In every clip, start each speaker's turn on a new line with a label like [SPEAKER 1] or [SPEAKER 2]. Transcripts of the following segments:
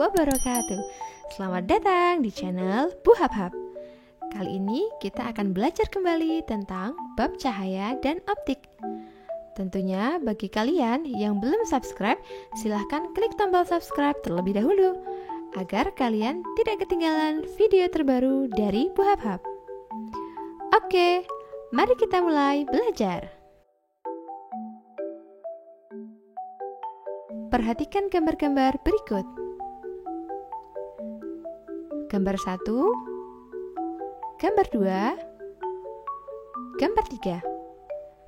[SPEAKER 1] wabarakatuh. Selamat datang di channel Buhabhab. Kali ini kita akan belajar kembali tentang bab cahaya dan optik. Tentunya bagi kalian yang belum subscribe, silahkan klik tombol subscribe terlebih dahulu agar kalian tidak ketinggalan video terbaru dari Buhabhab. Oke, mari kita mulai belajar. Perhatikan gambar-gambar berikut. Gambar 1, gambar 2, gambar 3.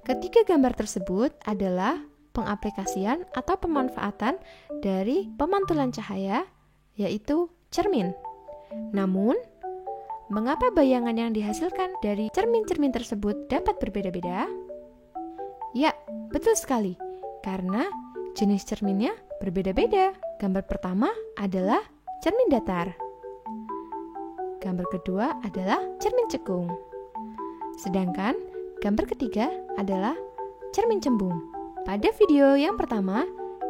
[SPEAKER 1] Ketiga gambar tersebut adalah pengaplikasian atau pemanfaatan dari pemantulan cahaya, yaitu cermin. Namun, mengapa bayangan yang dihasilkan dari cermin-cermin tersebut dapat berbeda-beda? Ya, betul sekali. Karena jenis cerminnya berbeda-beda. Gambar pertama adalah cermin datar. Gambar kedua adalah cermin cekung. Sedangkan gambar ketiga adalah cermin cembung. Pada video yang pertama,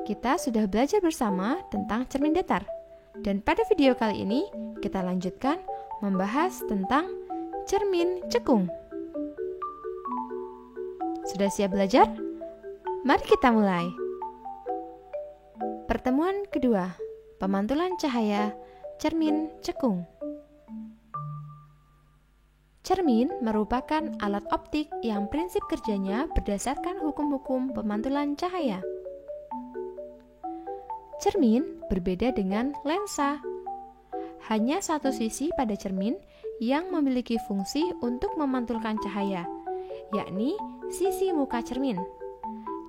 [SPEAKER 1] kita sudah belajar bersama tentang cermin datar. Dan pada video kali ini, kita lanjutkan membahas tentang cermin cekung. Sudah siap belajar? Mari kita mulai. Pertemuan kedua, pemantulan cahaya cermin cekung. Cermin merupakan alat optik yang prinsip kerjanya berdasarkan hukum-hukum pemantulan cahaya. Cermin berbeda dengan lensa. Hanya satu sisi pada cermin yang memiliki fungsi untuk memantulkan cahaya, yakni sisi muka cermin.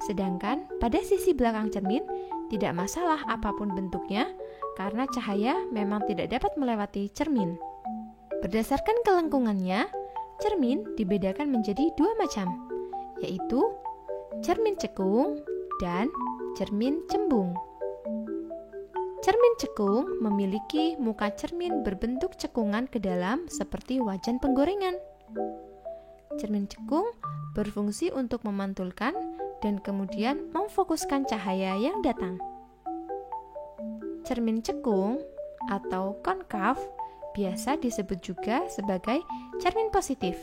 [SPEAKER 1] Sedangkan pada sisi belakang cermin tidak masalah apapun bentuknya karena cahaya memang tidak dapat melewati cermin. Berdasarkan kelengkungannya, cermin dibedakan menjadi dua macam, yaitu cermin cekung dan cermin cembung. Cermin cekung memiliki muka cermin berbentuk cekungan ke dalam seperti wajan penggorengan. Cermin cekung berfungsi untuk memantulkan dan kemudian memfokuskan cahaya yang datang. Cermin cekung atau konkav biasa disebut juga sebagai cermin positif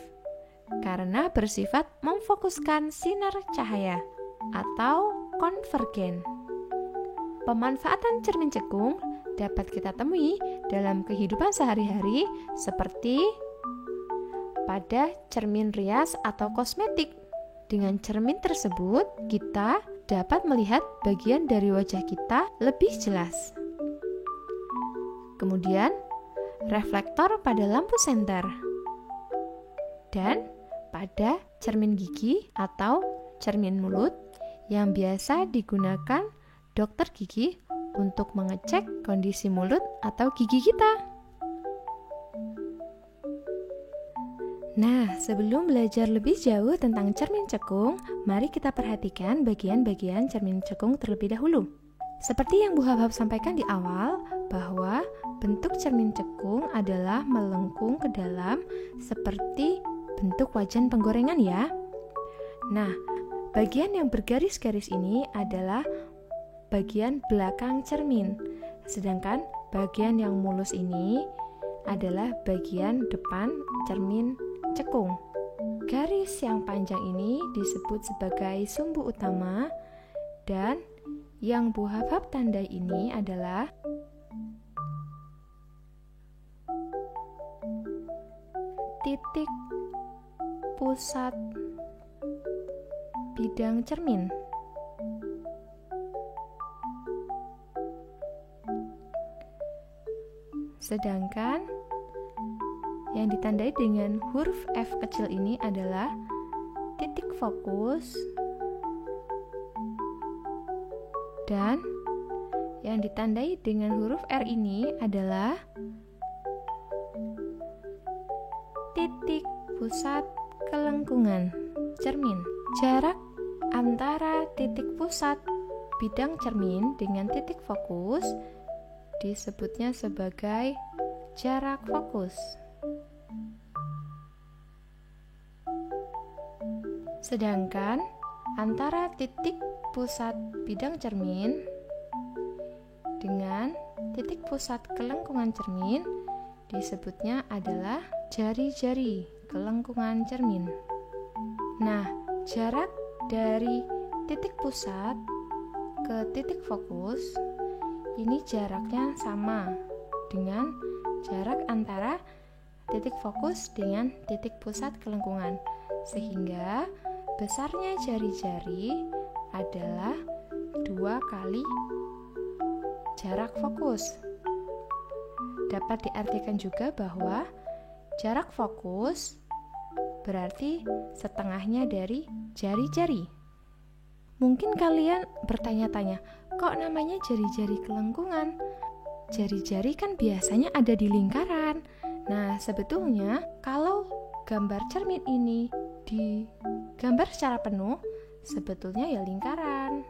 [SPEAKER 1] karena bersifat memfokuskan sinar cahaya atau konvergen. Pemanfaatan cermin cekung dapat kita temui dalam kehidupan sehari-hari seperti pada cermin rias atau kosmetik. Dengan cermin tersebut, kita dapat melihat bagian dari wajah kita lebih jelas. Kemudian, reflektor pada lampu senter. Dan pada cermin gigi atau cermin mulut yang biasa digunakan dokter gigi untuk mengecek kondisi mulut atau gigi kita. Nah, sebelum belajar lebih jauh tentang cermin cekung, mari kita perhatikan bagian-bagian cermin cekung terlebih dahulu. Seperti yang Buhabhab sampaikan di awal, bahwa bentuk cermin cekung adalah melengkung ke dalam seperti bentuk wajan penggorengan ya. Nah, bagian yang bergaris-garis ini adalah bagian belakang cermin, sedangkan bagian yang mulus ini adalah bagian depan cermin cekung. Garis yang panjang ini disebut sebagai sumbu utama dan yang Buhabhab tandai ini adalah titik pusat bidang cermin. Sedangkan yang ditandai dengan huruf F kecil ini adalah titik fokus, dan yang ditandai dengan huruf R ini adalah titik pusat kelengkungan cermin. Jarak antara titik pusat bidang cermin dengan titik fokus disebutnya sebagai jarak fokus. Sedangkan antara titik pusat bidang cermin dengan titik pusat kelengkungan cermin disebutnya adalah jari-jari kelengkungan cermin. Nah, jarak dari titik pusat ke titik fokus ini jaraknya sama dengan jarak antara titik fokus dengan titik pusat kelengkungan, sehingga besarnya jari-jari adalah 2 kali jarak fokus. Dapat diartikan juga bahwa jarak fokus berarti setengahnya dari jari-jari. Mungkin kalian bertanya-tanya, kok namanya jari-jari kelengkungan? Jari-jari kan biasanya ada di lingkaran. Nah, sebetulnya kalau gambar cermin ini digambar secara penuh, sebetulnya ya lingkaran.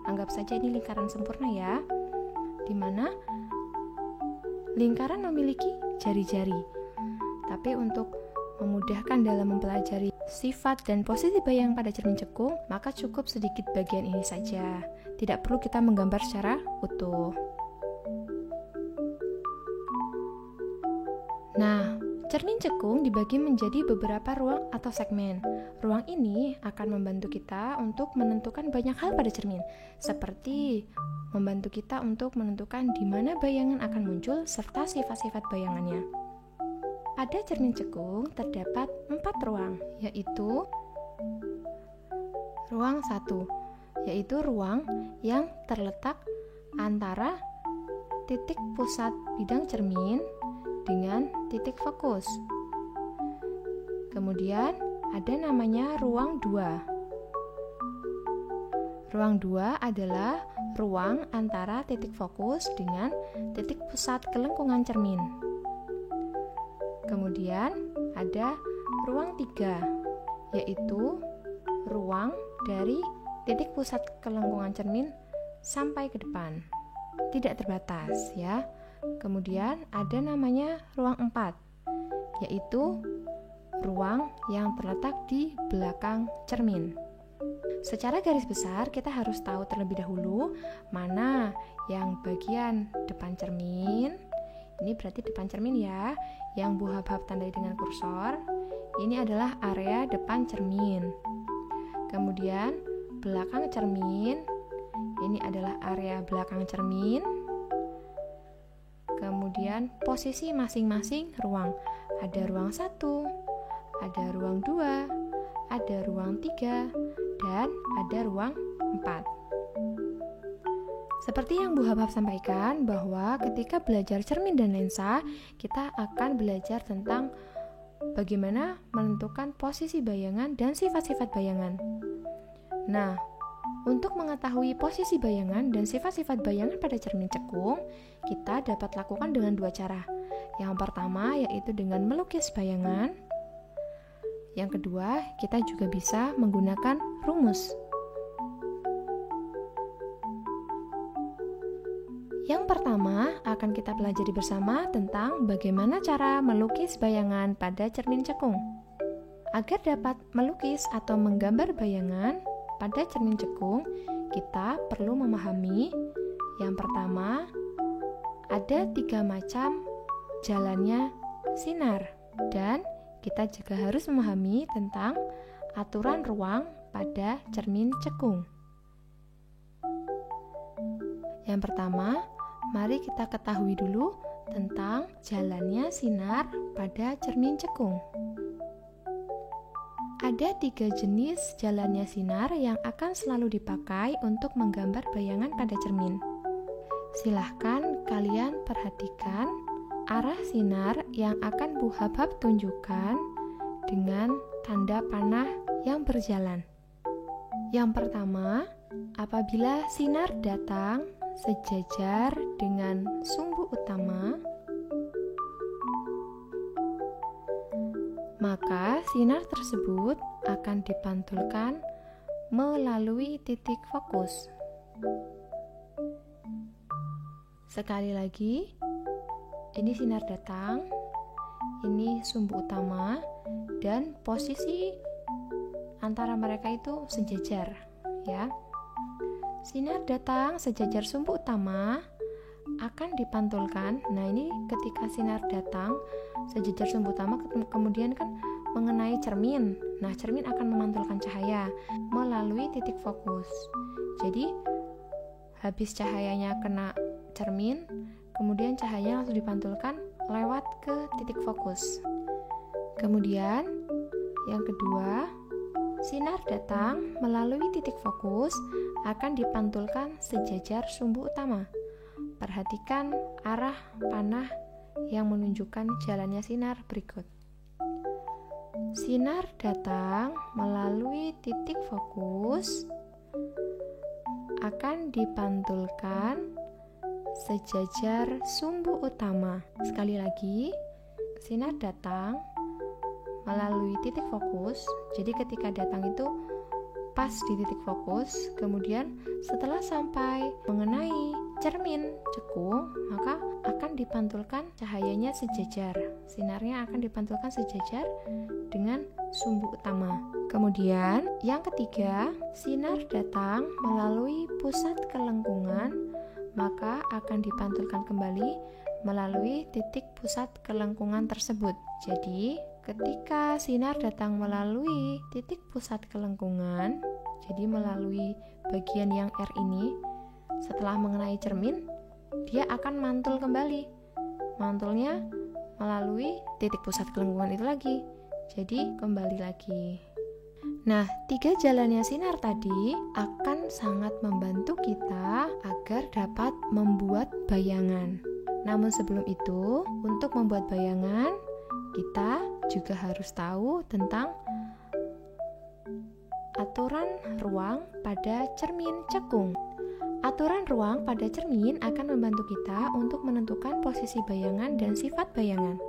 [SPEAKER 1] Anggap saja ini lingkaran sempurna ya, dimana lingkaran memiliki jari-jari. Tapi untuk memudahkan dalam mempelajari sifat dan posisi bayang pada cermin cekung, maka cukup sedikit bagian ini saja. Tidak perlu kita menggambar secara utuh. Nah, cermin cekung dibagi menjadi beberapa ruang atau segmen. Ruang ini akan membantu kita untuk menentukan banyak hal pada cermin, seperti membantu kita untuk menentukan di mana bayangan akan muncul serta sifat-sifat bayangannya. Pada cermin cekung terdapat 4 ruang, yaitu ruang 1, yaitu ruang yang terletak antara titik pusat bidang cermin dengan titik fokus. Kemudian ada namanya ruang 2. Ruang 2 adalah ruang antara titik fokus dengan titik pusat kelengkungan cermin. Kemudian ada ruang 3, yaitu ruang dari titik pusat kelengkungan cermin sampai ke depan. Tidak terbatas ya. Kemudian ada namanya ruang 4, yaitu ruang yang terletak di belakang cermin. Secara garis besar kita harus tahu terlebih dahulu mana yang bagian depan cermin. Ini berarti depan cermin ya, yang Bu Habhab tandai dengan kursor. Ini adalah area depan cermin. Kemudian belakang cermin, ini adalah area belakang cermin. Kemudian posisi masing-masing ruang. Ada ruang 1, ada ruang 2, ada ruang 3, dan ada ruang 4. Seperti yang Bu Habhab sampaikan bahwa ketika belajar cermin dan lensa, kita akan belajar tentang bagaimana menentukan posisi bayangan dan sifat-sifat bayangan. Nah, untuk mengetahui posisi bayangan dan sifat-sifat bayangan pada cermin cekung, kita dapat lakukan dengan 2 cara. Yang pertama yaitu dengan melukis bayangan. Yang kedua, kita juga bisa menggunakan rumus. Yang pertama, akan kita pelajari bersama tentang bagaimana cara melukis bayangan pada cermin cekung. Agar dapat melukis atau menggambar bayangan pada cermin cekung, kita perlu memahami yang pertama, ada 3 macam jalannya sinar, dan kita juga harus memahami tentang aturan ruang pada cermin cekung. Yang pertama, mari kita ketahui dulu tentang jalannya sinar pada cermin cekung. Ada 3 jenis jalannya sinar yang akan selalu dipakai untuk menggambar bayangan pada cermin. Silahkan kalian perhatikan arah sinar yang akan Bu Habhab tunjukkan dengan tanda panah yang berjalan. Yang pertama, apabila sinar datang sejajar dengan sumbu utama, maka sinar tersebut akan dipantulkan melalui titik fokus. Sekali lagi, ini sinar datang, ini sumbu utama, dan posisi antara mereka itu sejajar, ya. Sinar datang sejajar sumbu utama akan dipantulkan. Nah, ini ketika sinar datang sejajar sumbu utama kemudian kan mengenai cermin. Nah, cermin akan memantulkan cahaya melalui titik fokus. Jadi, habis cahayanya kena cermin, kemudian cahayanya langsung dipantulkan lewat ke titik fokus. Kemudian, yang kedua, sinar datang melalui titik fokus akan dipantulkan sejajar sumbu utama. Perhatikan arah panah yang menunjukkan jalannya sinar berikut. Sinar datang melalui titik fokus akan dipantulkan sejajar sumbu utama. Sekali lagi, sinar datang melalui titik fokus. Jadi ketika datang itu pas di titik fokus, kemudian setelah sampai mengenai cermin cekung, maka akan dipantulkan cahayanya sejajar. Sinarnya akan dipantulkan sejajar dengan sumbu utama. Kemudian yang ketiga, sinar datang melalui pusat kelengkungan, maka akan dipantulkan kembali melalui titik pusat kelengkungan tersebut. Jadi, ketika sinar datang melalui titik pusat kelengkungan, jadi melalui bagian yang R ini, setelah mengenai cermin, dia akan mantul kembali. Mantulnya melalui titik pusat kelengkungan itu lagi. Jadi kembali lagi. Nah, 3 jalannya sinar tadi akan sangat membantu kita agar dapat membuat bayangan. Namun sebelum itu, untuk membuat bayangan, kita juga harus tahu tentang aturan ruang pada cermin cekung. Aturan ruang pada cermin akan membantu kita untuk menentukan posisi bayangan dan sifat bayangan.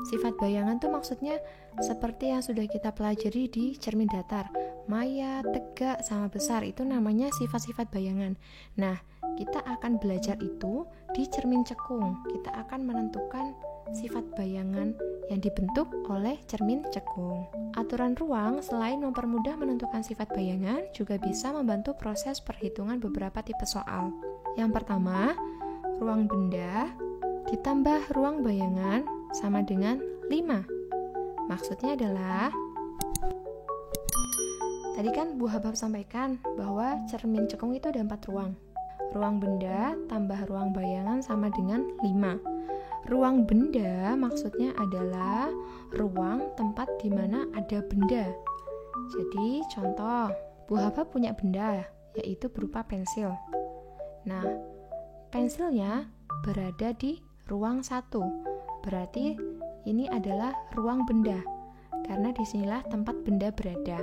[SPEAKER 1] Sifat bayangan itu maksudnya seperti yang sudah kita pelajari di cermin datar. Maya, tegak, sama besar, itu namanya sifat-sifat bayangan. Nah, kita akan belajar itu di cermin cekung. Kita akan menentukan sifat bayangan yang dibentuk oleh cermin cekung. Aturan ruang selain mempermudah menentukan sifat bayangan, juga bisa membantu proses perhitungan beberapa tipe soal. Yang pertama, ruang benda ditambah ruang bayangan sama dengan 5. Maksudnya adalah, tadi kan Bu Habab sampaikan bahwa cermin cekung itu ada 4 ruang. Ruang benda tambah ruang bayangan sama dengan 5. Ruang benda maksudnya adalah ruang tempat di mana ada benda. Jadi contoh, Bu Habab punya benda, yaitu berupa pensil. Nah, pensilnya berada di ruang 1. Berarti ini adalah ruang benda, karena disinilah tempat benda berada.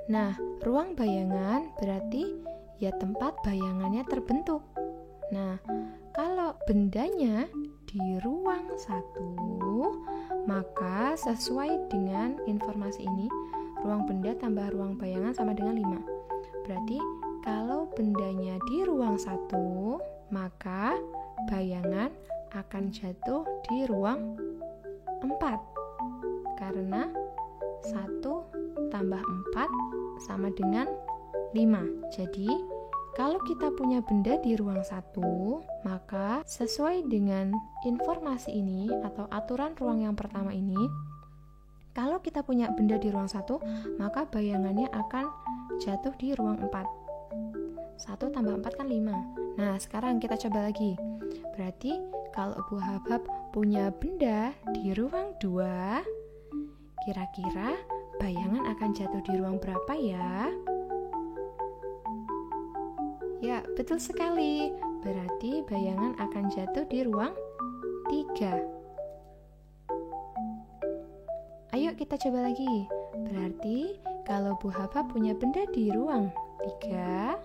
[SPEAKER 1] Nah, ruang bayangan berarti ya tempat bayangannya terbentuk. Nah, kalau bendanya di ruang 1, maka sesuai dengan informasi ini, ruang benda tambah ruang bayangan sama dengan 5. Berarti kalau bendanya di ruang 1, maka bayangan akan jatuh di ruang 4. Karena 1 tambah 4 sama dengan 5. Jadi, kalau kita punya benda di ruang 1, maka sesuai dengan informasi ini atau aturan ruang yang pertama ini, kalau kita punya benda di ruang 1, maka bayangannya akan jatuh di ruang 4. 1 tambah 4 kan 5. Nah, sekarang kita coba lagi. Berarti kalau Bu Habab punya benda di ruang 2, kira-kira bayangan akan jatuh di ruang berapa ya? Ya, betul sekali. Berarti bayangan akan jatuh di ruang 3. Ayo kita coba lagi. Berarti kalau Bu Habab punya benda di ruang 3,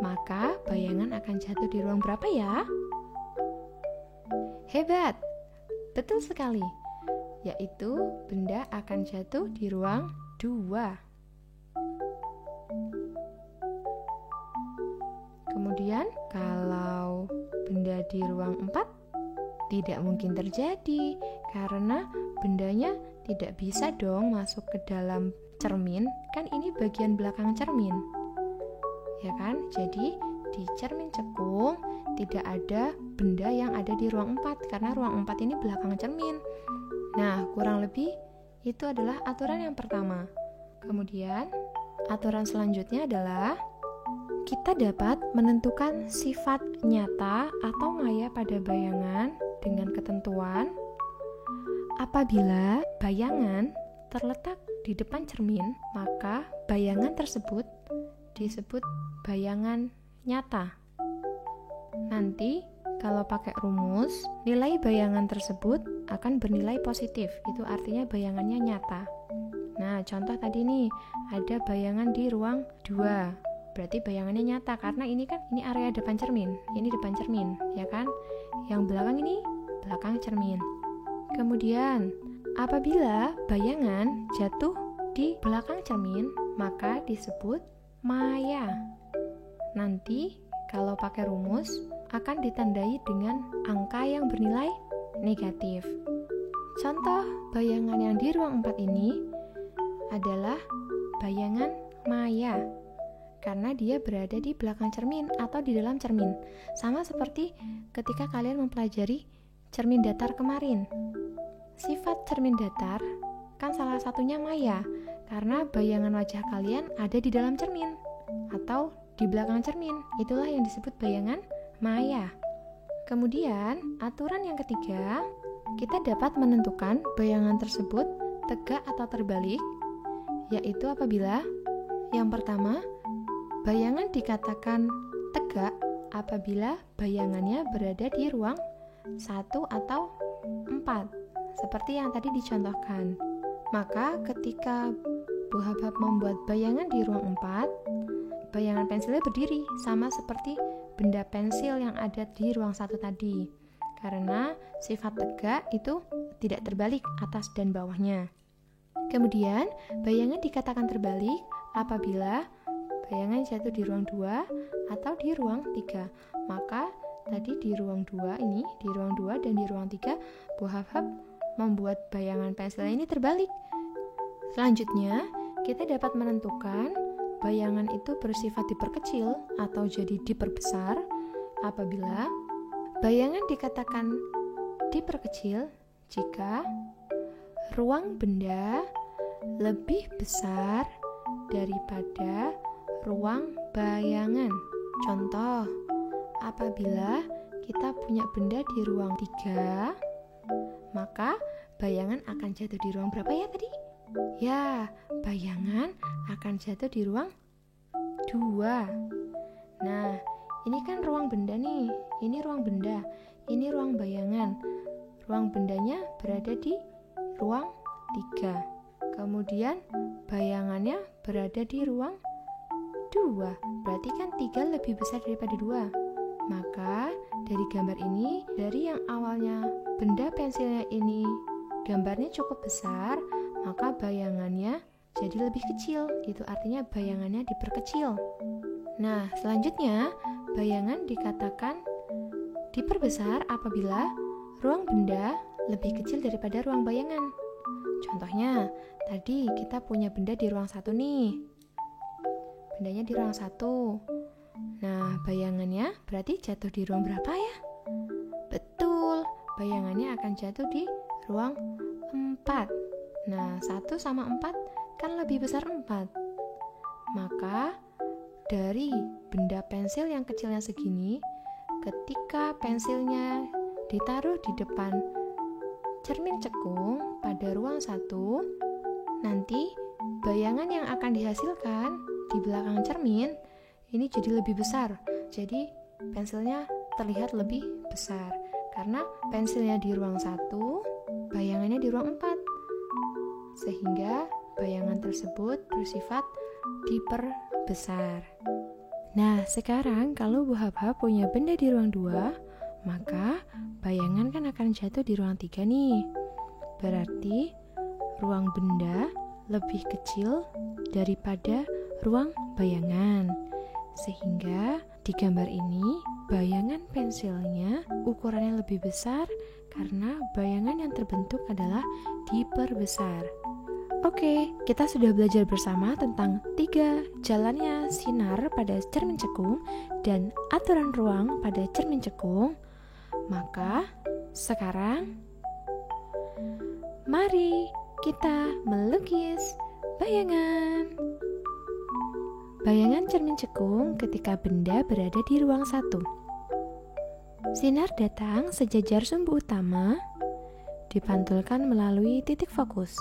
[SPEAKER 1] maka bayangan akan jatuh di ruang berapa ya? Hebat! Betul sekali. Yaitu benda akan jatuh di ruang 2. Kemudian, kalau benda di ruang 4, tidak mungkin terjadi karena bendanya tidak bisa dong masuk ke dalam cermin. Kan ini bagian belakang cermin, ya kan? Jadi di cermin cekung tidak ada benda yang ada di ruang 4 karena ruang 4 ini belakang cermin. Nah, kurang lebih itu adalah aturan yang pertama. Kemudian, aturan selanjutnya adalah kita dapat menentukan sifat nyata atau maya pada bayangan dengan ketentuan apabila bayangan terletak di depan cermin, maka bayangan tersebut disebut bayangan nyata. Nanti kalau pakai rumus, nilai bayangan tersebut akan bernilai positif. Itu artinya bayangannya nyata. Nah, contoh tadi nih, ada bayangan di ruang 2. Berarti bayangannya nyata karena ini area depan cermin. Ini depan cermin, ya kan? Yang belakang ini belakang cermin. Kemudian, apabila bayangan jatuh di belakang cermin, maka disebut maya. Nanti kalau pakai rumus akan ditandai dengan angka yang bernilai negatif. Contoh bayangan yang di ruang 4 ini adalah bayangan maya karena dia berada di belakang cermin atau di dalam cermin. Sama seperti ketika kalian mempelajari cermin datar kemarin. Sifat cermin datar kan salah satunya maya karena bayangan wajah kalian ada di dalam cermin atau di belakang cermin. Itulah yang disebut bayangan maya. Kemudian, aturan yang ketiga, kita dapat menentukan bayangan tersebut tegak atau terbalik, yaitu apabila yang pertama, bayangan dikatakan tegak apabila bayangannya berada di ruang 1 atau 4. Seperti yang tadi dicontohkan. Maka ketika Bu Habhab membuat bayangan di ruang 4, bayangan pensilnya berdiri sama seperti benda pensil yang ada di ruang 1 tadi. Karena sifat tegak itu tidak terbalik atas dan bawahnya. Kemudian, bayangan dikatakan terbalik apabila bayangan jatuh di ruang 2 atau di ruang 3. Maka tadi di ruang 2 ini, di ruang 2 dan di ruang 3, Bu Habhab membuat bayangan pensilnya ini terbalik. Selanjutnya, kita dapat menentukan bayangan itu bersifat diperkecil atau jadi diperbesar apabila bayangan dikatakan diperkecil jika ruang benda lebih besar daripada ruang bayangan. Contoh, apabila kita punya benda di ruang 3, maka bayangan akan jatuh di ruang berapa ya tadi? Ya, bayangan akan jatuh di ruang 2. Nah, ini kan ruang benda nih. Ini ruang benda. Ini ruang bayangan. Ruang bendanya berada di ruang 3. Kemudian bayangannya berada di ruang 2. Berarti kan 3 lebih besar daripada 2. Maka dari gambar ini, dari yang awalnya benda pensilnya ini gambarnya cukup besar, maka bayangannya jadi lebih kecil. Itu artinya bayangannya diperkecil. Nah, selanjutnya bayangan dikatakan diperbesar apabila ruang benda lebih kecil daripada ruang bayangan. Contohnya, tadi kita punya benda di ruang 1 nih. Bendanya di ruang 1. Nah, bayangannya berarti jatuh di ruang berapa ya? Betul, bayangannya akan jatuh di ruang 4. Nah, 1 sama 4 kan lebih besar 4. Maka, dari benda pensil yang kecilnya segini, ketika pensilnya ditaruh di depan cermin cekung pada ruang 1, nanti bayangan yang akan dihasilkan di belakang cermin ini jadi lebih besar. Jadi pensilnya terlihat lebih besar karena pensilnya di ruang 1, bayangannya di ruang 4. Sehingga bayangan tersebut bersifat diperbesar. Nah, sekarang kalau Bu Habhab punya benda di ruang 2, maka bayangan kan akan jatuh di ruang 3 nih. Berarti ruang benda lebih kecil daripada ruang bayangan. Sehingga di gambar ini bayangan pensilnya ukurannya lebih besar karena bayangan yang terbentuk adalah diperbesar. Oke, kita sudah belajar bersama tentang 3 jalannya sinar pada cermin cekung dan pengaturan ruang pada cermin cekung, maka sekarang mari kita melukis bayangan. Bayangan cermin cekung ketika benda berada di ruang 1. Sinar datang sejajar sumbu utama, dipantulkan melalui titik fokus.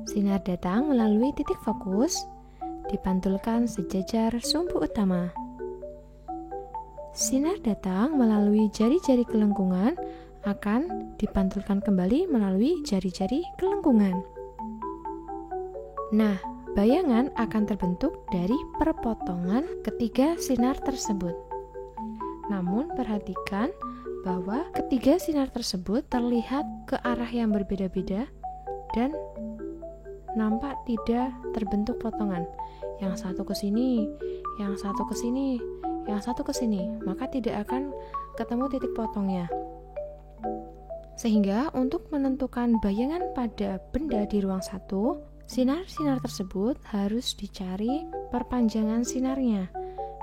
[SPEAKER 1] Sinar datang melalui titik fokus, dipantulkan sejajar sumbu utama. Sinar datang melalui jari-jari kelengkungan akan dipantulkan kembali melalui jari-jari kelengkungan. Nah, bayangan akan terbentuk dari perpotongan ketiga sinar tersebut. Namun perhatikan bahwa ketiga sinar tersebut terlihat ke arah yang berbeda-beda dan nampak tidak terbentuk potongan. Yang satu ke sini, yang satu ke sini, yang satu ke sini, maka tidak akan ketemu titik potongnya. Sehingga untuk menentukan bayangan pada benda di ruang 1, sinar-sinar tersebut harus dicari perpanjangan sinarnya,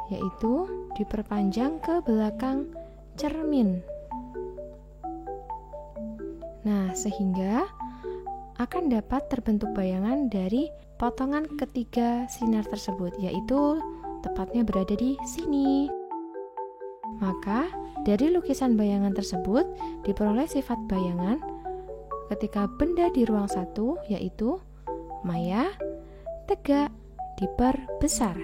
[SPEAKER 1] yaitu diperpanjang ke belakang cermin. Nah, sehingga akan dapat terbentuk bayangan dari potongan ketiga sinar tersebut, yaitu tepatnya berada di sini. Maka, dari lukisan bayangan tersebut diperoleh sifat bayangan ketika benda di ruang 1, yaitu maya, tegak, diperbesar.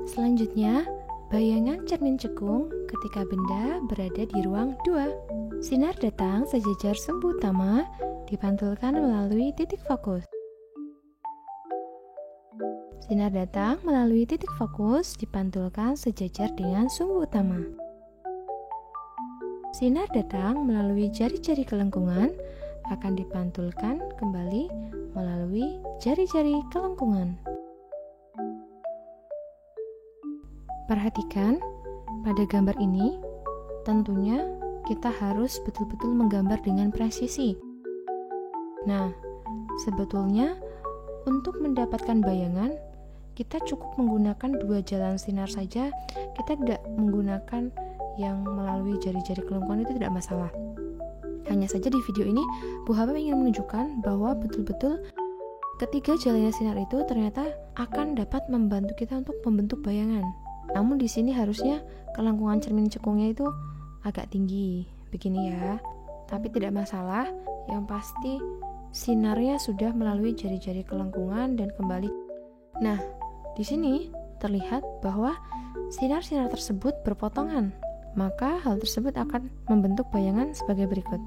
[SPEAKER 1] Selanjutnya, bayangan cermin cekung ketika benda berada di ruang 2. Sinar datang sejajar sumbu utama, dipantulkan melalui titik fokus. Sinar datang melalui titik fokus, dipantulkan sejajar dengan sumbu utama. Sinar datang melalui jari-jari kelengkungan, akan dipantulkan kembali melalui jari-jari kelengkungan. Perhatikan, pada gambar ini tentunya kita harus betul-betul menggambar dengan presisi. Nah, sebetulnya untuk mendapatkan bayangan, kita cukup menggunakan 2 jalan sinar saja. Kita tidak menggunakan yang melalui jari-jari kelengkungan, itu tidak masalah. Hanya saja di video ini, Bu Haba ingin menunjukkan bahwa betul-betul ketiga jalannya sinar itu ternyata akan dapat membantu kita untuk membentuk bayangan. Namun di sini harusnya kelengkungan cermin cekungnya itu agak tinggi, begini ya. Tapi tidak masalah, yang pasti sinarnya sudah melalui jari-jari kelengkungan dan kembali. Nah, di sini terlihat bahwa sinar-sinar tersebut berpotongan, maka hal tersebut akan membentuk bayangan sebagai berikut.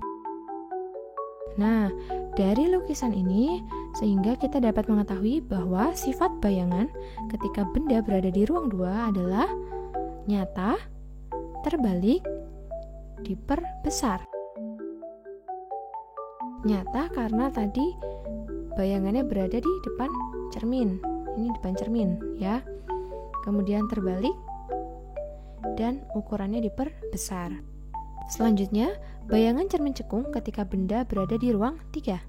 [SPEAKER 1] Nah, dari lukisan ini sehingga kita dapat mengetahui bahwa sifat bayangan ketika benda berada di ruang 2 adalah nyata, terbalik, diperbesar. Nyata karena tadi bayangannya berada di depan cermin. Ini depan cermin ya. Kemudian terbalik dan ukurannya diperbesar. Selanjutnya, bayangan cermin cekung ketika benda berada di ruang 3.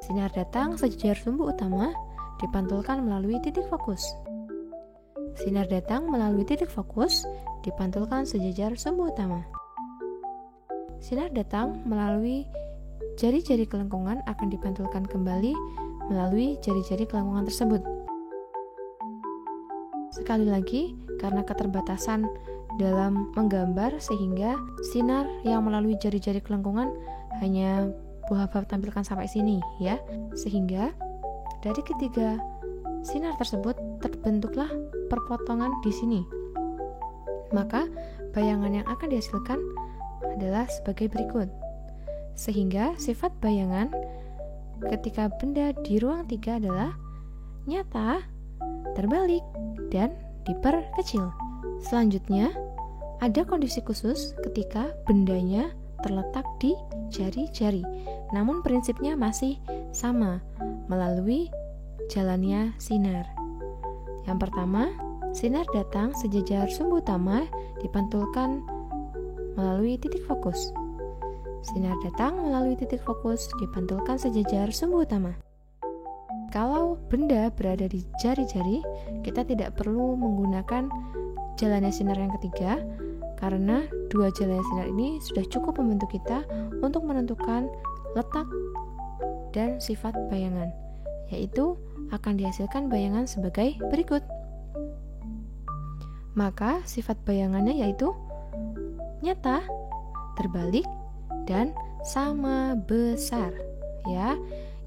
[SPEAKER 1] Sinar datang sejajar sumbu utama, dipantulkan melalui titik fokus. Sinar datang melalui titik fokus, dipantulkan sejajar sumbu utama. Sinar datang melalui jari-jari kelengkungan akan dipantulkan kembali melalui jari-jari kelengkungan tersebut. Sekali lagi, karena keterbatasan dalam menggambar sehingga sinar yang melalui jari-jari kelengkungan hanya Bu Haba tampilkan sampai sini ya. Sehingga dari ketiga sinar tersebut terbentuklah perpotongan di sini. Maka bayangan yang akan dihasilkan adalah sebagai berikut. Sehingga sifat bayangan ketika benda di ruang 3 adalah nyata, terbalik, dan diperkecil. Selanjutnya, ada kondisi khusus ketika bendanya terletak di jari-jari. Namun prinsipnya masih sama, melalui jalannya sinar. Yang pertama, sinar datang sejajar sumbu utama dipantulkan melalui titik fokus. Sinar datang melalui titik fokus dipantulkan sejajar sumbu utama. Kalau benda berada di jari-jari, kita tidak perlu menggunakan jalannya sinar yang ketiga, karena dua jalannya sinar ini sudah cukup membantu kita untuk menentukan letak dan sifat bayangan, yaitu akan dihasilkan bayangan sebagai berikut. Maka sifat bayangannya yaitu nyata, terbalik, dan sama besar. Ya,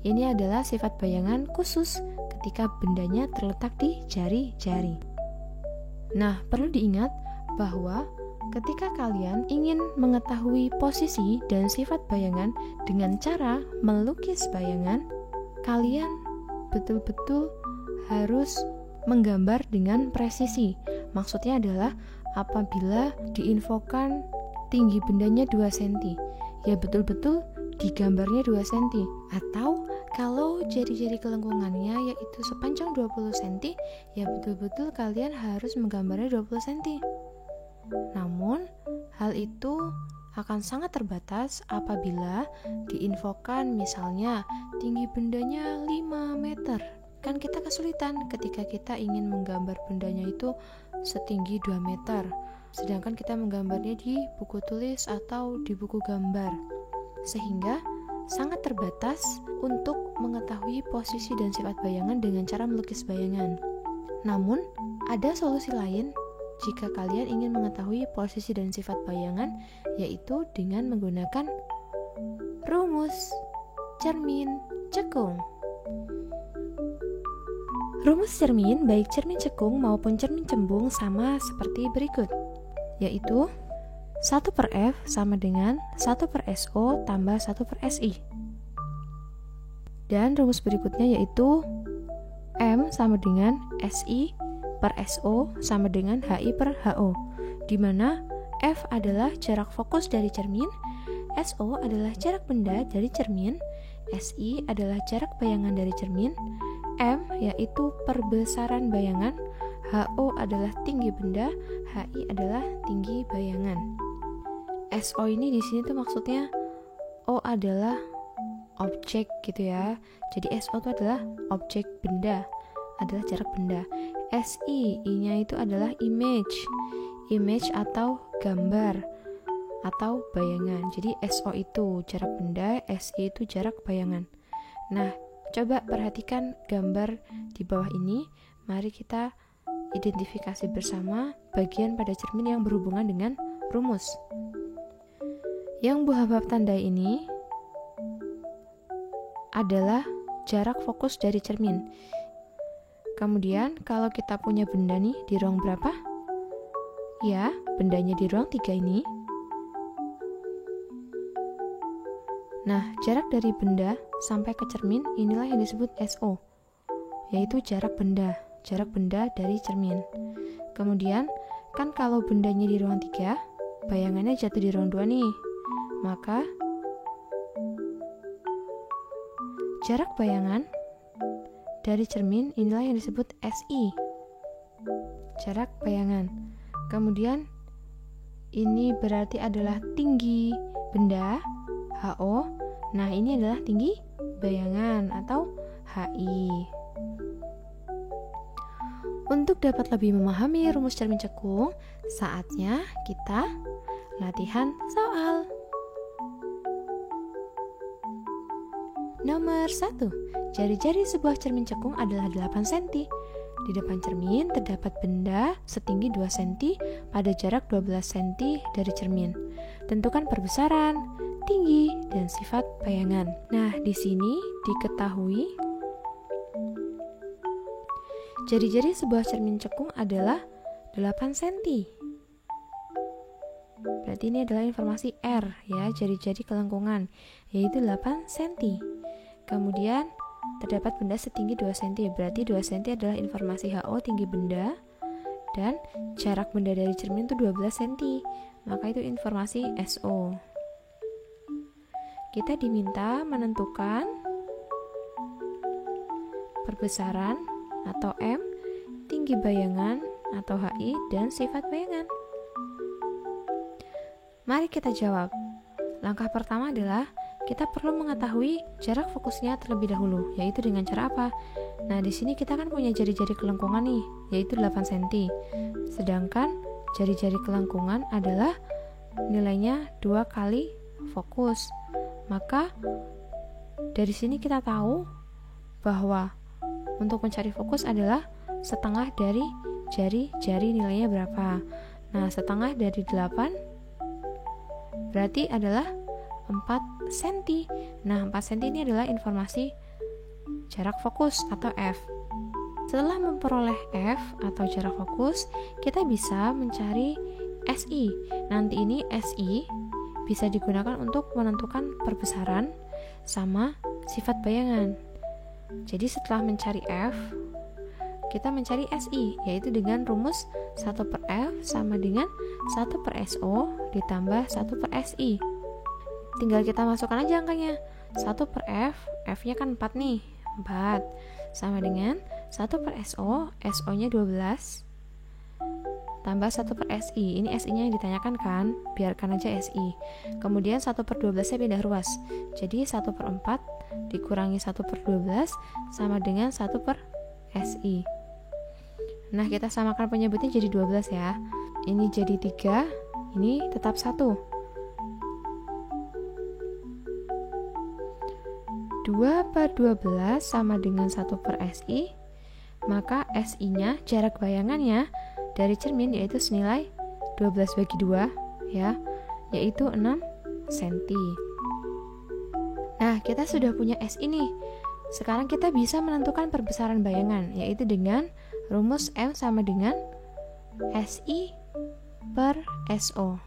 [SPEAKER 1] ini adalah sifat bayangan khusus ketika bendanya terletak di jari-jari. Nah, perlu diingat bahwa ketika kalian ingin mengetahui posisi dan sifat bayangan dengan cara melukis bayangan, kalian betul-betul harus menggambar dengan presisi. Maksudnya adalah apabila diinfokan tinggi bendanya 2 cm, ya betul-betul digambarnya 2 cm. Atau kalau jari-jari kelengkungannya yaitu sepanjang 20 cm, ya betul-betul kalian harus menggambarnya 20 cm. Namun, hal itu akan sangat terbatas apabila diinfokan misalnya tinggi bendanya 5 meter. Kan kita kesulitan ketika kita ingin menggambar bendanya itu setinggi 2 meter. Sedangkan kita menggambarnya di buku tulis atau di buku gambar. Sehingga sangat terbatas untuk mengetahui posisi dan sifat bayangan dengan cara melukis bayangan. Namun, ada solusi lain jika kalian ingin mengetahui posisi dan sifat bayangan, yaitu dengan menggunakan rumus cermin cekung. Rumus cermin, baik cermin cekung maupun cermin cembung, sama seperti berikut, yaitu 1/F sama dengan 1/SO tambah 1/SI. Dan rumus berikutnya yaitu M sama dengan SI per SO sama dengan HI per HO, di mana F adalah jarak fokus dari cermin, SO adalah jarak benda dari cermin, SI adalah jarak bayangan dari cermin, M yaitu perbesaran bayangan, HO adalah tinggi benda, HI adalah tinggi bayangan. SO ini di sini tuh maksudnya O adalah objek gitu ya. Jadi SO itu adalah objek benda, adalah jarak benda. SI, I-nya itu adalah image atau gambar atau bayangan. Jadi SO itu jarak benda, SI itu jarak bayangan. Nah, coba perhatikan gambar di bawah ini. Mari kita identifikasi bersama bagian pada cermin yang berhubungan dengan rumus. Yang buah bab tanda ini adalah jarak fokus dari cermin. Kemudian kalau kita punya benda nih di ruang berapa? Ya, bendanya di ruang 3 ini. Nah, jarak dari benda sampai ke cermin inilah yang disebut SO, yaitu jarak benda dari cermin. Kemudian, kan kalau bendanya di ruang 3, bayangannya jatuh di ruang 2 nih. Maka jarak bayangan dari cermin inilah yang disebut SI, jarak bayangan. Kemudian ini berarti adalah tinggi benda, HO. Nah, ini adalah tinggi bayangan atau HI. Untuk dapat lebih memahami rumus cermin cekung, saatnya kita latihan soal. Nomor 1. Jari-jari sebuah cermin cekung adalah 8 cm. Di depan cermin terdapat benda setinggi 2 cm pada jarak 12 cm dari cermin. Tentukan perbesaran, tinggi, dan sifat bayangan. Nah, di sini diketahui jari-jari sebuah cermin cekung adalah 8 cm. Berarti ini adalah informasi R ya, jari-jari kelengkungan, yaitu 8 cm. Kemudian terdapat benda setinggi 2 cm, berarti 2 cm adalah informasi HO, tinggi benda, dan jarak benda dari cermin itu 12 cm, maka itu informasi SO. Kita diminta menentukan perbesaran atau M, tinggi bayangan atau HI, dan sifat bayangan. Mari kita jawab. Langkah pertama adalah kita perlu mengetahui jarak fokusnya terlebih dahulu, yaitu dengan cara apa? Nah, di sini kita kan punya jari-jari kelengkungan nih, yaitu 8 cm. Sedangkan jari-jari kelengkungan adalah nilainya 2 kali fokus. Maka dari sini kita tahu bahwa untuk mencari fokus adalah setengah dari jari-jari nilainya berapa. Nah, setengah dari 8 berarti adalah 4 cm. Nah, 4 cm ini adalah informasi jarak fokus atau F. Setelah memperoleh F atau jarak fokus, kita bisa mencari SI. Nanti ini SI bisa digunakan untuk menentukan perbesaran sama sifat bayangan. Jadi setelah mencari F, kita mencari SI, yaitu dengan rumus 1/F sama dengan 1/SO ditambah 1/SI. Tinggal kita masukkan aja angkanya. 1/F, F-nya kan 4 nih, 4 sama dengan 1/SO, SO-nya 12 tambah 1/SI. Ini SI-nya yang ditanyakan kan, biarkan aja SI. Kemudian 1/12 nya pindah ruas, jadi 1/4 dikurangi 1/12 sama dengan 1/SI. Nah, kita samakan penyebutnya jadi 12 ya. Ini jadi 3, ini tetap 1. 2/12 sama dengan 1/SI, maka SI-nya, jarak bayangannya dari cermin yaitu senilai 12/2 ya, yaitu 6 cm. Nah, kita sudah punya SI nih. Sekarang kita bisa menentukan perbesaran bayangan, yaitu dengan rumus M sama dengan SI per SO.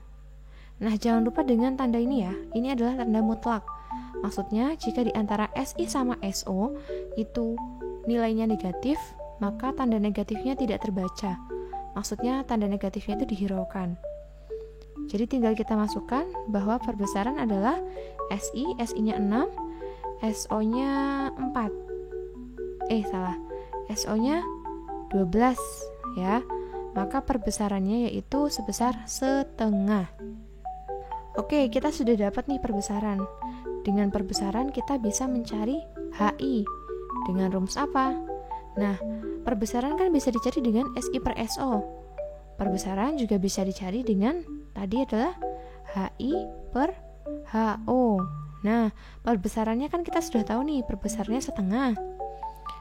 [SPEAKER 1] Nah, jangan lupa dengan tanda ini ya, ini adalah tanda mutlak. Maksudnya, jika di antara SI sama SO itu nilainya negatif, maka tanda negatifnya tidak terbaca. Maksudnya, tanda negatifnya itu dihiraukan. Jadi tinggal kita masukkan bahwa perbesaran adalah SI, SI-nya 6, SO-nya 4. SO-nya 12 ya. Maka perbesarannya yaitu sebesar setengah. Oke, kita sudah dapat nih perbesaran. Dengan perbesaran kita bisa mencari HI. Dengan rumus apa? Nah, perbesaran kan bisa dicari dengan SI per SO. Perbesaran juga bisa dicari dengan tadi adalah HI per HO. Nah, perbesarannya kan kita sudah tahu nih, perbesarannya setengah.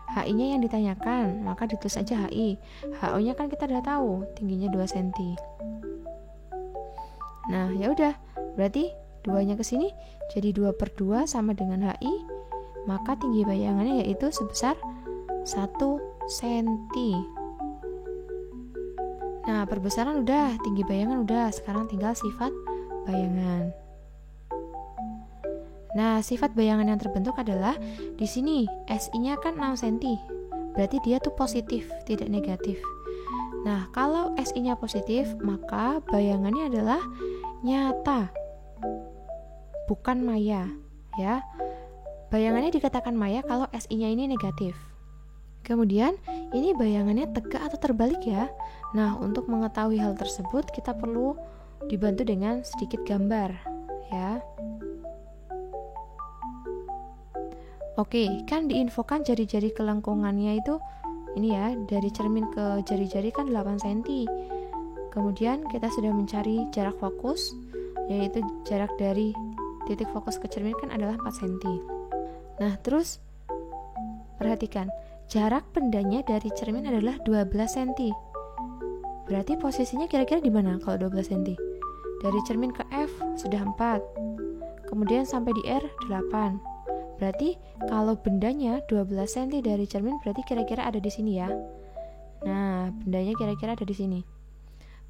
[SPEAKER 1] HI-nya yang ditanyakan, maka ditulis aja HI. HO-nya kan kita udah tahu, tingginya 2 cm. Nah, ya udah, berarti 2-nya ke sini jadi 2/2 sama dengan HI, maka tinggi bayangannya yaitu sebesar 1 cm. Nah, perbesaran udah, tinggi bayangan udah, sekarang tinggal sifat bayangan. Nah, sifat bayangan yang terbentuk adalah di sini SI-nya kan 6 cm. Berarti dia tuh positif, tidak negatif. Nah, kalau SI-nya positif, maka bayangannya adalah nyata, bukan maya, ya. Bayangannya dikatakan maya kalau SI-nya ini negatif. Kemudian, ini bayangannya tegak atau terbalik ya. Nah, untuk mengetahui hal tersebut, kita perlu dibantu dengan sedikit gambar, ya. Oke, kan diinfokan jari-jari kelengkungannya itu ini ya, dari cermin ke jari-jari kan 8 cm. Kemudian kita sudah mencari jarak fokus, yaitu jarak dari titik fokus ke cermin kan adalah 4 cm. Nah, terus perhatikan, jarak bendanya dari cermin adalah 12 cm. Berarti posisinya kira-kira di mana kalau 12 cm? Dari cermin ke F sudah 4. Kemudian sampai di R 8. Berarti kalau bendanya 12 cm dari cermin berarti kira-kira ada di sini ya. Nah, bendanya kira-kira ada di sini.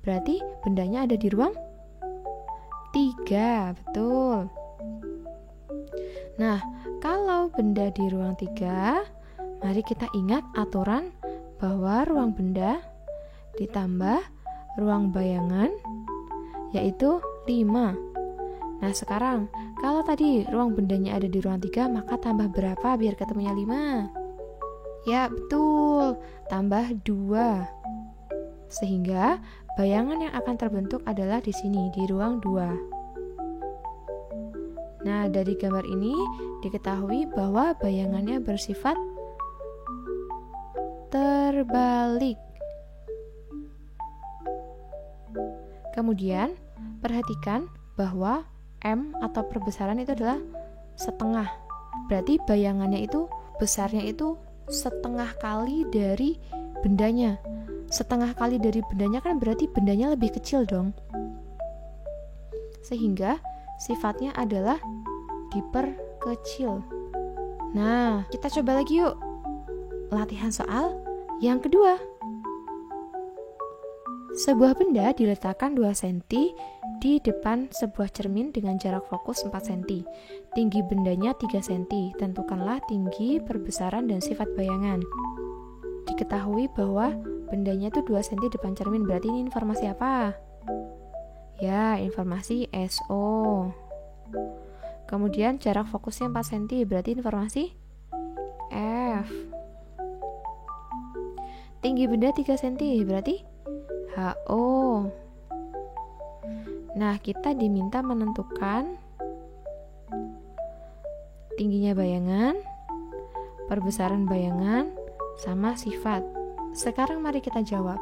[SPEAKER 1] Berarti bendanya ada di ruang 3, betul. Nah, kalau benda di ruang 3, mari kita ingat aturan bahwa ruang benda ditambah ruang bayangan yaitu 5. Nah, sekarang kalau tadi ruang bendanya ada di ruang 3, maka tambah berapa biar ketemunya 5? Ya, betul. Tambah 2. Sehingga bayangan yang akan terbentuk adalah di sini, di ruang 2. Nah, dari gambar ini diketahui bahwa bayangannya bersifat terbalik. Kemudian, perhatikan bahwa M atau perbesaran itu adalah setengah. Berarti bayangannya itu besarnya itu setengah kali dari bendanya. Setengah kali dari bendanya kan berarti bendanya lebih kecil dong. Sehingga sifatnya adalah diperkecil. Nah, kita coba lagi yuk. Latihan soal yang kedua. Sebuah benda diletakkan 2 cm di depan sebuah cermin dengan jarak fokus 4 cm. Tinggi bendanya 3 cm. Tentukanlah tinggi, perbesaran, dan sifat bayangan. Diketahui bahwa bendanya itu 2 cm depan cermin. Berarti ini informasi apa? Ya, informasi SO. Kemudian jarak fokusnya 4 cm. Berarti informasi F. Tinggi benda 3 cm. Berarti HO. Nah, kita diminta menentukan tingginya bayangan, perbesaran bayangan, sama sifat. Sekarang mari kita jawab.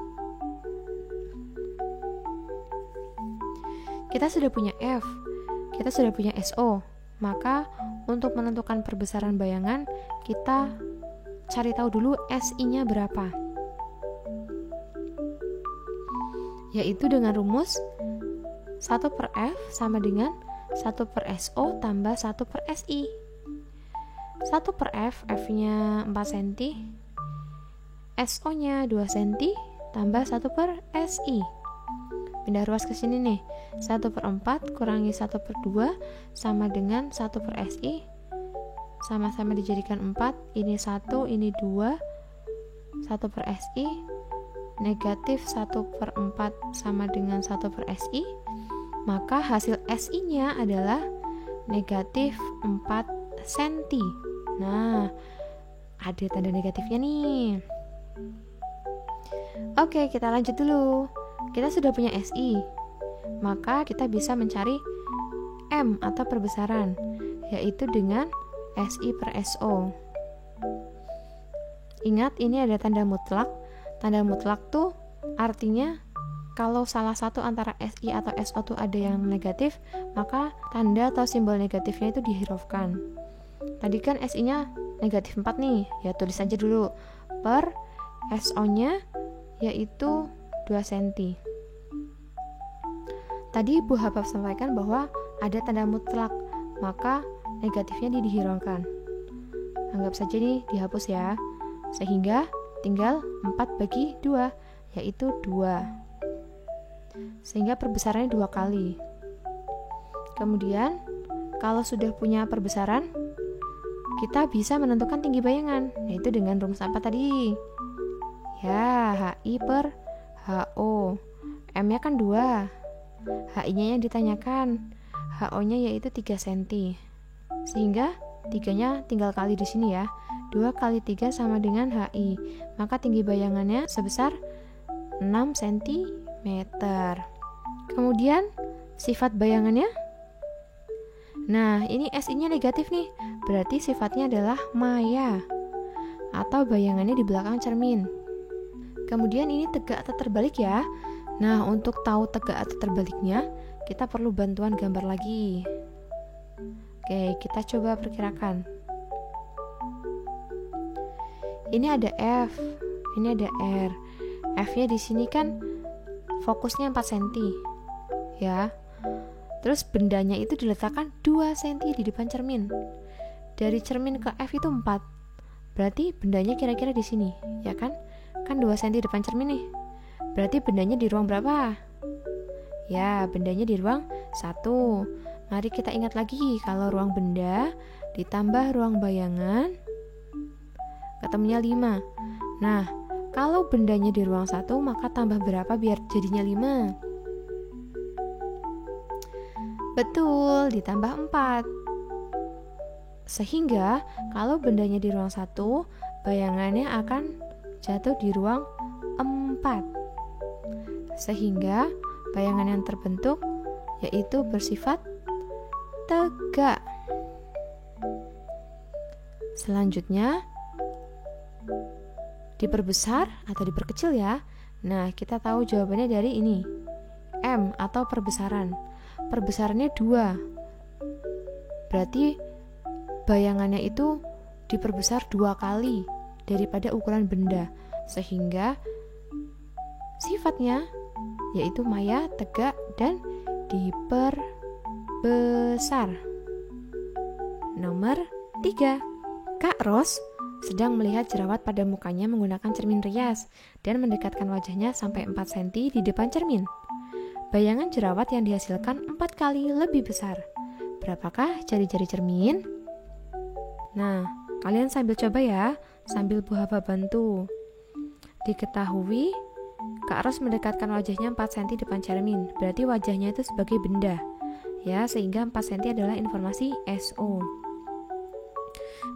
[SPEAKER 1] Kita sudah punya F, kita sudah punya SO. Maka untuk menentukan perbesaran bayangan, kita cari tahu dulu SI-nya berapa. Yaitu dengan rumus 1/F sama dengan 1/SO tambah 1/SI. 1/F, F-nya 4 cm, SO-nya 2 cm, tambah 1/SI. Pindah ruas ke sini nih. 1/4 kurangi 1/2 sama dengan 1/SI. Sama-sama dijadikan 4. Ini 1, ini 2. 1/SI. Negatif 1/4 sama dengan 1/SI. Maka hasil SI-nya adalah negatif 4 cm. Nah, ada tanda negatifnya nih. Oke, kita lanjut dulu. Kita sudah punya SI, maka kita bisa mencari M atau perbesaran, yaitu dengan SI/SO. Ingat, ini ada tanda mutlak. Tanda mutlak tuh artinya kalau salah satu antara SI atau SO tuh ada yang negatif, maka tanda atau simbol negatifnya itu dihiraukan. Tadi kan SI-nya negatif 4 nih, ya tulis aja dulu. Per SO-nya yaitu 2 cm. Tadi Bu Habab sampaikan bahwa ada tanda mutlak, maka negatifnya dihiraukan. Anggap saja nih dihapus ya. Sehingga tinggal 4/2, yaitu 2. Sehingga perbesarannya 2 kali. Kemudian, kalau sudah punya perbesaran, kita bisa menentukan tinggi bayangan, yaitu dengan rumus apa tadi? Ya, HI/HO. M-nya kan 2. HI-nya yang ditanyakan. HO-nya yaitu 3 cm. Sehingga 3-nya tinggal kali di sini ya. 2 kali 3 sama dengan HI. Maka tinggi bayangannya sebesar 6 cm. Kemudian sifat bayangannya. Nah, ini SI-nya negatif nih. Berarti sifatnya adalah maya atau bayangannya di belakang cermin. Kemudian ini tegak atau terbalik ya. Nah, untuk tahu tegak atau terbaliknya, kita perlu bantuan gambar lagi. Oke, kita coba perkirakan. Ini ada F, ini ada R. F-nya di sini kan fokusnya 4 cm. Ya. Terus bendanya itu diletakkan 2 cm di depan cermin. Dari cermin ke F itu 4. Berarti bendanya kira-kira di sini, ya kan? Kan 2 cm depan cermin nih. Berarti bendanya di ruang berapa? Ya, bendanya di ruang 1. Mari kita ingat lagi kalau ruang benda ditambah ruang bayangan ketemunya 5. Nah, kalau bendanya di ruang 1, maka tambah berapa biar jadinya 5? Betul, ditambah 4. Sehingga kalau bendanya di ruang 1, bayangannya akan jatuh di ruang 4. Sehingga bayangan yang terbentuk yaitu bersifat tegak. Selanjutnya diperbesar atau diperkecil ya. Nah, kita tahu jawabannya dari ini. M atau perbesaran. Perbesarannya 2. Berarti bayangannya itu diperbesar 2 kali daripada ukuran benda, sehingga sifatnya yaitu maya, tegak, dan diperbesar. Nomor 3. Kak Ros sedang melihat jerawat pada mukanya menggunakan cermin rias dan mendekatkan wajahnya sampai 4 cm di depan cermin. Bayangan jerawat yang dihasilkan 4 kali lebih besar. Berapakah jari-jari cermin? Nah, kalian sambil coba ya, sambil Bu Haba bantu. Diketahui Kak Ros mendekatkan wajahnya 4 cm depan cermin, berarti wajahnya itu sebagai benda. Ya, sehingga 4 cm adalah informasi SO.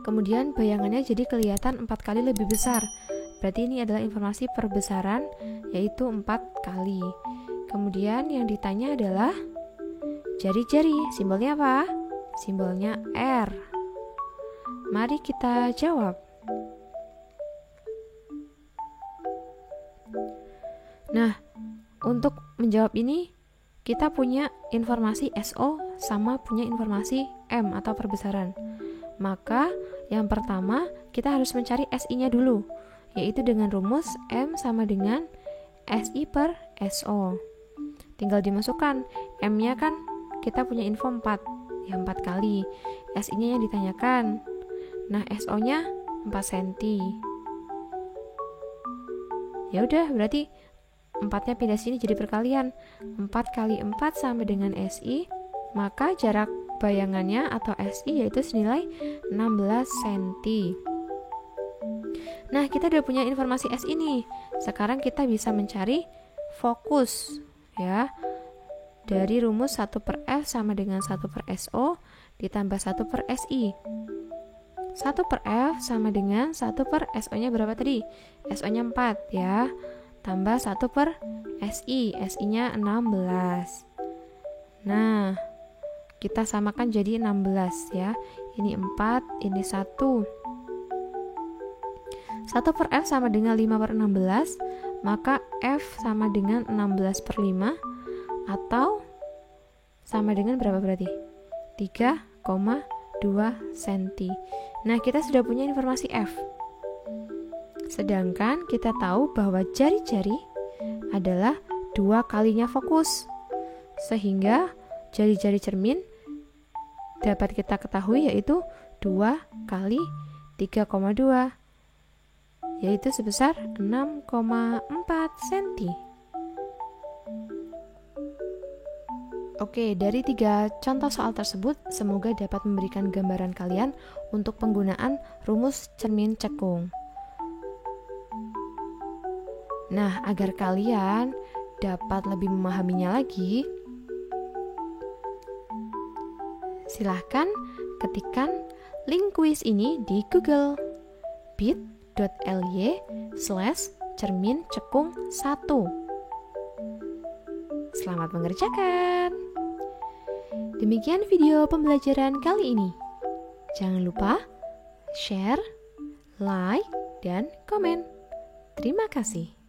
[SPEAKER 1] Kemudian bayangannya jadi kelihatan 4 kali lebih besar. Berarti ini adalah informasi perbesaran, yaitu 4 kali. Kemudian yang ditanya adalah jari-jari. Simbolnya apa? Simbolnya R. Mari kita jawab. Nah, untuk menjawab ini kita punya informasi SO sama punya informasi M atau perbesaran. Maka yang pertama kita harus mencari SI-nya dulu, yaitu dengan rumus M sama dengan SI per SO. Tinggal dimasukkan. M-nya kan kita punya info 4, ya 4 kali. SI-nya yang ditanyakan. Nah, SO-nya 4 cm. Ya udah, berarti 4-nya pindah sini jadi perkalian. 4 kali 4 sama dengan SI, maka jarak bayangannya atau SI yaitu senilai 16 cm. Nah, kita udah punya informasi SI nih. Sekarang kita bisa mencari fokus ya. Dari rumus 1 per F sama dengan 1 per SO ditambah 1 per SI. 1 per F sama dengan 1 per SO-nya berapa tadi? SO-nya 4 ya. Tambah 1 per SI, SI-nya 16. Nah, kita samakan jadi 16 ya. Ini 4, ini 1. 1 per F sama dengan 5 per 16, maka F sama dengan 16 per 5, atau sama dengan berapa berarti? 3,2 cm. Nah, kita sudah punya informasi F. Sedangkan kita tahu bahwa jari-jari adalah 2 kalinya fokus, sehingga jari-jari cermin dapat kita ketahui yaitu 2 kali 3,2, yaitu sebesar 6,4 cm. Oke, dari 3 contoh soal tersebut semoga dapat memberikan gambaran kalian untuk penggunaan rumus cermin cekung. Nah, agar kalian dapat lebih memahaminya lagi, silahkan ketikkan link kuis ini di Google, bit.ly/cermincekung1. Selamat mengerjakan. Demikian video pembelajaran kali ini. Jangan lupa share, like, dan komen. Terima kasih.